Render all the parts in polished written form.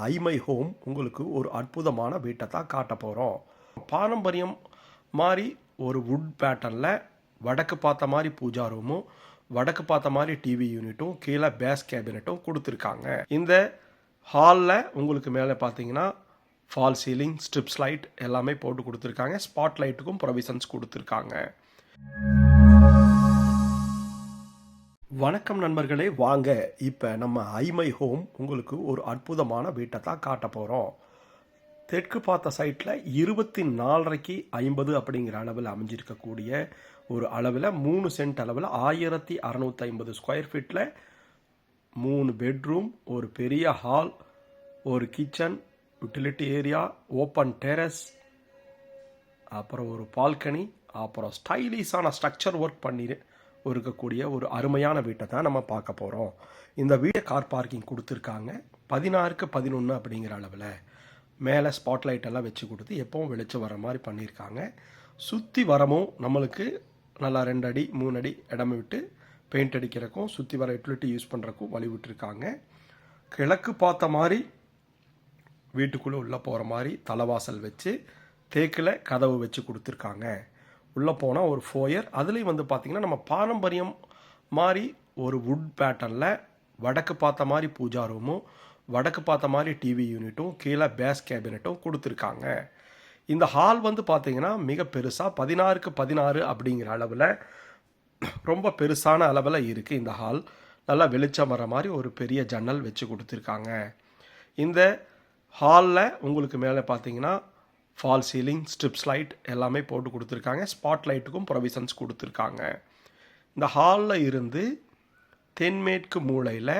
ஐமை home உங்களுக்கு ஒரு அற்புதமான வீட்டை தான் காட்ட போகிறோம். பாரம்பரியம் மாதிரி ஒரு வுட் பேட்டர்னில் வடக்கு பார்த்த மாதிரி பூஜா ரூமும் வடக்கு பார்த்த மாதிரி டிவி யூனிட்டும் கீழே பேஸ் கேபினட்டும் கொடுத்துருக்காங்க. இந்த ஹாலில் உங்களுக்கு மேலே பார்த்தீங்கன்னா ஃபால் சீலிங், ஸ்ட்ரிப்ஸ் லைட் எல்லாமே போட்டு கொடுத்துருக்காங்க. ஸ்பாட் லைட்டுக்கும் ப்ரொவிஷன்ஸ் கொடுத்துருக்காங்க. வணக்கம் நண்பர்களே, வாங்க இப்போ நம்ம ஐமை ஹோம் உங்களுக்கு ஒரு அற்புதமான வீட்டை தான் காட்ட போகிறோம். தெற்கு பார்த்த சைட்டில் 24.5 50 அப்படிங்கிற அளவில் அமைஞ்சிருக்கக்கூடிய ஒரு அளவில் 3 சென்ட் அளவில் 1650 ஸ்கொயர் ஃபீட்டில் 3 பெட்ரூம், ஒரு பெரிய ஹால், ஒரு kitchen, utility area, open terrace, அப்புறம் ஒரு பால்கனி, அப்புறம் ஸ்டைலிஷான ஸ்ட்ரக்சர் ஒர்க் பண்ணி இருக்கக்கூடிய ஒரு அருமையான வீட்டை தான் நம்ம பார்க்க போகிறோம். இந்த வீட்டை கார் பார்க்கிங் கொடுத்துருக்காங்க. 16க்கு 11 அப்படிங்கிற அளவில் மேலே ஸ்பாட்லைட் எல்லாம் வச்சு கொடுத்து எப்பவும் வெளிச்சம் வர மாதிரி பண்ணியிருக்காங்க. சுற்றி வரமும் நம்மளுக்கு நல்லா 2 அடி 3 அடி இடம் விட்டு பெயிண்ட் அடிக்கிறக்கும் சுற்றி வர யூட்டிலிட்டி யூஸ் பண்ணுறக்கும் வழி விட்டுருக்காங்க. கிழக்கு பார்த்த மாதிரி வீட்டுக்குள்ளே உள்ளே போகிற மாதிரி தலைவாசல் வச்சு தேக்கில் கதவு வச்சு கொடுத்துருக்காங்க. உள்ளே போனால் ஒரு ஃபோயர், அதுலேயும் பார்த்திங்கன்னா நம்ம பாரம்பரியம் மாதிரி ஒரு வுட் பேட்டர்னில் வடக்கு பார்த்த மாதிரி பூஜா ரூமும் வடக்கு பார்த்த மாதிரி டிவி யூனிட்டும் கீழே பேஸ் கேபினட்டும் கொடுத்துருக்காங்க. இந்த ஹால் பார்த்திங்கன்னா மிக பெருசாக 16க்கு 16 அப்படிங்கிற அளவில் ரொம்ப பெருசான அளவில் இருக்குது. இந்த ஹால் நல்லா வெளிச்சம் வர மாதிரி ஒரு பெரிய ஜன்னல் வச்சு கொடுத்துருக்காங்க. இந்த ஹாலில் உங்களுக்கு மேலே பார்த்திங்கன்னா ஃபால் சீலிங், ஸ்ட்ரிப்ஸ் லைட் எல்லாமே போட்டு கொடுத்துருக்காங்க. ஸ்பாட் லைட்டுக்கும் ப்ரொவிஷன்ஸ் கொடுத்துருக்காங்க. இந்த ஹாலில் இருந்து தென்மேற்கு மூலையில்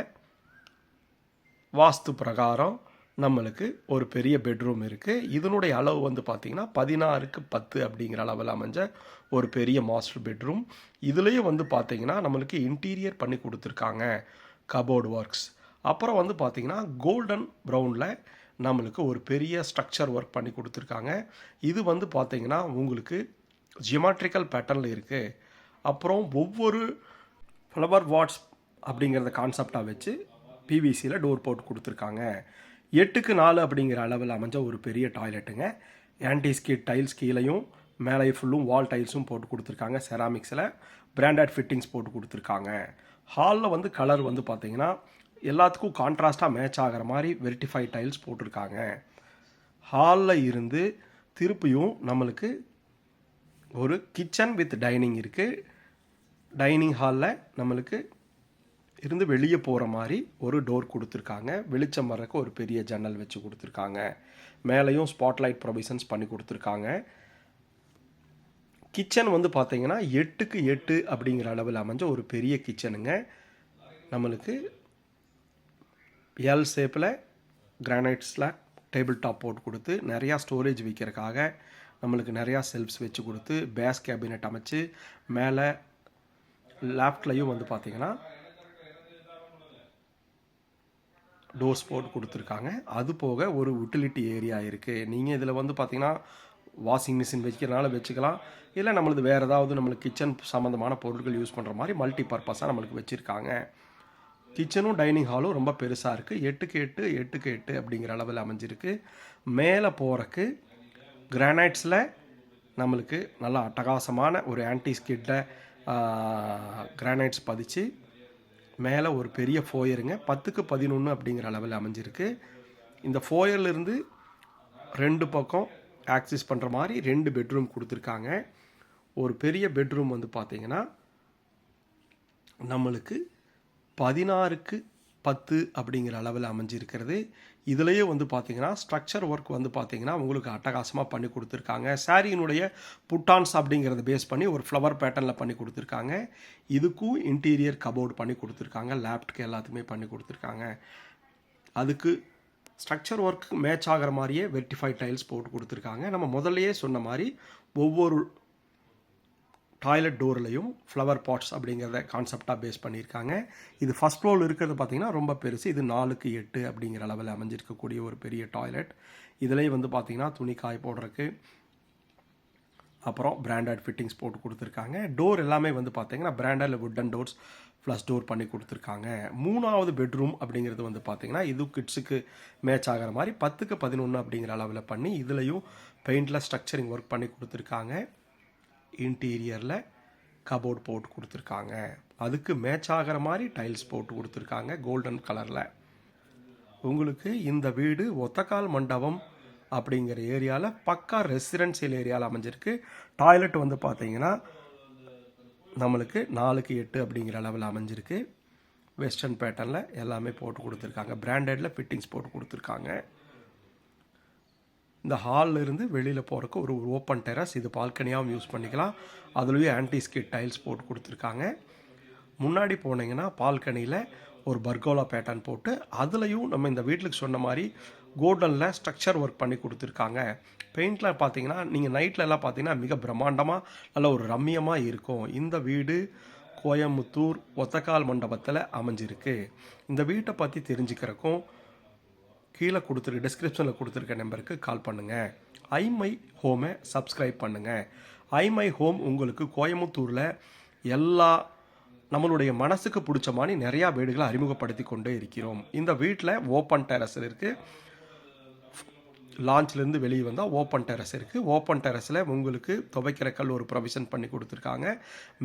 வாஸ்து பிரகாரம் நம்மளுக்கு ஒரு பெரிய பெட்ரூம் இருக்குது. இதனுடைய அளவு பார்த்திங்கன்னா 16க்கு 10 அப்படிங்கிற அளவில் அமைஞ்ச ஒரு பெரிய மாஸ்டர் பெட்ரூம். இதுலேயும் பார்த்திங்கன்னா நம்மளுக்கு இன்டீரியர் பண்ணி கொடுத்துருக்காங்க, கபோர்டு ஒர்க்ஸ். அப்புறம் பார்த்திங்கன்னா கோல்டன் ப்ரௌனில் நம்மளுக்கு ஒரு பெரிய ஸ்ட்ரக்சர் ஒர்க் பண்ணி கொடுத்துருக்காங்க. இது பார்த்திங்கன்னா உங்களுக்கு ஜியோமெட்ரிக்கல் பேட்டர்னில் இருக்குது. அப்புறம் ஒவ்வொரு ஃப்ளவர் வாட்ஸ் அப்படிங்கிறத கான்செப்டாக வச்சு பிவிசியில் டோர் போட்டு கொடுத்துருக்காங்க. 8க்கு 4 அப்படிங்கிற அளவில் அமைஞ்ச ஒரு பெரிய டாய்லெட்டுங்க. ஆன்டி ஸ்கிட் டைல்ஸ் கீழையும் மேலே ஃபுல்லும் வால் டைல்ஸும் போட்டு கொடுத்துருக்காங்க. செராமிக்ஸில் பிராண்டட் ஃபிட்டிங்ஸ் போட்டு கொடுத்துருக்காங்க. ஹாலில் கலர் பார்த்திங்கன்னா எல்லாத்துக்கும் கான்ட்ராஸ்டாக மேட்ச் ஆகிற மாதிரி வெர்டிஃபை டைல்ஸ் போட்டிருக்காங்க. ஹாலில் இருந்து திருப்பியும் நம்மளுக்கு ஒரு கிச்சன் வித் டைனிங் இருக்குது. டைனிங் ஹாலில் நம்மளுக்கு இருந்து வெளியே போகிற மாதிரி ஒரு டோர் கொடுத்துருக்காங்க. வெளிச்சம் வர்றதுக்கு ஒரு பெரிய ஜன்னல் வச்சு கொடுத்துருக்காங்க. மேலேயும் ஸ்பாட்லைட் ப்ரொவிஷன்ஸ் பண்ணி கொடுத்துருக்காங்க. கிச்சன் பார்த்திங்கன்னா 8க்கு 8 அப்படிங்கிற அளவில் அமைஞ்ச ஒரு பெரிய கிச்சனுங்க. நம்மளுக்கு எல் ஷேப்பில் கிரானைட்ஸில் டேபிள் டாப் போட்டு கொடுத்து நிறையா ஸ்டோரேஜ் வைக்கிறதுக்காக நம்மளுக்கு நிறையா செல்ஃப்ஸ் வச்சு கொடுத்து பேஸ் கேபினட் அமைச்சு மேலே லேப்ட்லையும் பார்த்திங்கன்னா டோர்ஸ் போட்டு கொடுத்துருக்காங்க. அது போக ஒரு யூட்டிலிட்டி ஏரியா இருக்குது. நீங்கள் இதில் பார்த்திங்கன்னா வாஷிங் மிஷின் வைக்கிறனால வச்சுக்கலாம், இல்லை நம்மளது வேறு ஏதாவது நம்மளுக்கு கிச்சன் சம்மந்தமான பொருட்கள் யூஸ் பண்ணுற மாதிரி மல்டி பர்பஸாக நம்மளுக்கு வச்சுருக்காங்க. கிச்சனும் டைனிங் ஹாலும் ரொம்ப பெருசாக இருக்குது. 8க்கு 8 8க்கு 8 அப்படிங்கிற அளவில் அமைஞ்சிருக்கு. மேலே போகிறக்கு கிரானைட்ஸில் நம்மளுக்கு நல்லா அட்டகாசமான ஒரு ஆன்டி ஸ்கிட்டில் கிரானைட்ஸ் பதிச்சு மேலே ஒரு பெரிய ஃபோயருங்க. 10க்கு 11 அப்படிங்கிற அளவில் அமைஞ்சிருக்கு. இந்த ஃபோயர்லேருந்து 2 பக்கம் ஆக்சஸ் பண்ணுற மாதிரி 2 பெட்ரூம் கொடுத்துருக்காங்க. ஒரு பெரிய பெட்ரூம் பார்த்திங்கன்னா நம்மளுக்கு 16க்கு 10 அப்படிங்கிற அளவில் அமைஞ்சிருக்கிறது. இதுலேயே பார்த்திங்கன்னா ஸ்ட்ரக்சர் ஒர்க் பார்த்திங்கன்னா உங்களுக்கு அட்டகாசமாக பண்ணி கொடுத்துருக்காங்க. சாரியினுடைய புட்டான்ஸ் அப்படிங்கிறத பேஸ் பண்ணி ஒரு ஃப்ளவர் பேட்டர்னில் பண்ணி கொடுத்துருக்காங்க. இதுக்கும் இன்டீரியர் கபோர்டு பண்ணி கொடுத்துருக்காங்க. லேப்டுக்கு எல்லாத்துக்குமே பண்ணி கொடுத்துருக்காங்க. அதுக்கு ஸ்ட்ரக்சர் ஒர்க் மேட்ச் ஆகிற மாதிரியே வெர்டிஃபை டைல்ஸ் போட்டு கொடுத்துருக்காங்க. நம்ம முதல்லையே சொன்ன மாதிரி ஒவ்வொரு டாய்லெட் டோர்லையும் ஃப்ளவர் பாட்ஸ் அப்படிங்கிறத கான்செப்டாக பேஸ் பண்ணியிருக்காங்க. இது ஃபஸ்ட் ஃப்ளோரில் இருக்கிறது பார்த்திங்கன்னா ரொம்ப பெருசு. இது 4க்கு 8 அப்படிங்கிற அளவில் அமைஞ்சிருக்கக்கூடிய ஒரு பெரிய டாய்லெட். இதுலேயே பார்த்திங்கன்னா துணி காய போடுறதுக்கு அப்புறம் பிராண்டட் ஃபிட்டிங்ஸ் போட்டு கொடுத்துருக்காங்க. டோர் எல்லாமே பார்த்திங்கன்னா branded wooden doors flush door பண்ணி கொடுத்துருக்காங்க. 3வது பெட்ரூம் அப்படிங்கிறது வந்து பார்த்திங்கன்னா இது கிட்ஸுக்கு மேட்ச் ஆகிற மாதிரி 10க்கு 11 அப்படிங்கிற அளவில் பண்ணி இதுலேயும் பெயிண்டில் ஸ்ட்ரக்சரிங் ஒர்க் பண்ணி கொடுத்துருக்காங்க. இன்டீரியரில் கபோர்ட் போட்டு கொடுத்துருக்காங்க. அதுக்கு மேட்ச் ஆகிற மாதிரி டைல்ஸ் போட்டு கொடுத்துருக்காங்க கோல்டன் கலரில். உங்களுக்கு இந்த வீடு ஒத்தக்கால் மண்டபம் அப்படிங்கிற ஏரியாவில் பக்கா ரெசிடென்சியல் ஏரியாவில் அமைஞ்சிருக்கு. டாய்லெட் வந்து பார்த்தீங்கன்னா நம்மளுக்கு 4க்கு 8 அப்படிங்கிற அளவில் அமைஞ்சிருக்கு. வெஸ்டர்ன் பேட்டர்னில் எல்லாமே போட்டு கொடுத்துருக்காங்க. பிராண்டடில் ஃபிட்டிங்ஸ் போட்டு கொடுத்துருக்காங்க. இந்த ஹாலில் இருந்து வெளியில் போகிறக்கு ஒரு ஓப்பன் டெரஸ், இது பால்கனியாகவும் யூஸ் பண்ணிக்கலாம். அதுலேயும் ஆன்டி ஸ்கிட் டைல்ஸ் போட்டு கொடுத்துருக்காங்க. முன்னாடி போனீங்கன்னா பால்கனியில் ஒரு பர்கோலா பேட்டர்ன் போட்டு அதுலேயும் நம்ம இந்த வீட்டுக்கு சொன்ன மாதிரி கோல்டனில் ஸ்ட்ரக்சர் ஒர்க் பண்ணி கொடுத்துருக்காங்க. பெயிண்டில் பார்த்தீங்கன்னா நீங்கள் நைட்லலாம் பார்த்தீங்கன்னா மிக பிரம்மாண்டமாக நல்ல ஒரு ரம்மியமாக இருக்கும். இந்த வீடு கோயம்புத்தூர் ஒத்தக்கால் மண்டபத்தில் அமைஞ்சிருக்கு. இந்த வீட்டை பற்றி தெரிஞ்சுக்கிறக்கும் கீழே டிஸ்கிரிப்ஷனில் கொடுத்துருக்க நம்பருக்கு கால் பண்ணுங்கள். ஐமை ஹோமை சப்ஸ்கிரைப் பண்ணுங்கள். ஐமை ஹோம் உங்களுக்கு கோயம்புத்தூரில் எல்லா நம்மளுடைய மனசுக்கு பிடிச்ச மாதிரி நிறையா வீடுகளை அறிமுகப்படுத்தி கொண்டே இருக்கிறோம். இந்த வீட்டில் ஓப்பன் டெரஸ் இருக்குது. லான்ச்லேருந்து வெளியே வந்தால் ஓப்பன் டெரஸ் இருக்குது. ஓப்பன் டெரஸில் உங்களுக்கு துவைக்கிற கல் ஒரு ப்ரொவிஷன் பண்ணி கொடுத்துருக்காங்க.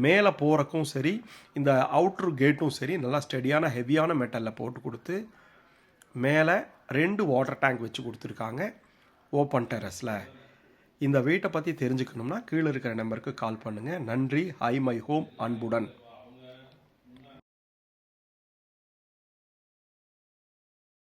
மேலே போகிறக்கும் சரி, இந்த அவுட்ரு கேட்டும் சரி நல்லா ஸ்டெடியான ஹெவியான மெட்டலில் போட்டு கொடுத்து மேலே 2 வாட்டர் டேங்க் வச்சு கொடுத்துருக்காங்க ஓப்பன் டெரஸில். இந்த வீட்டை பற்றி தெரிஞ்சுக்கணும்னா கீழே இருக்கிற நம்பருக்கு கால் பண்ணுங்கள். நன்றி. ஐ மை ஹோம் அன்புடன்.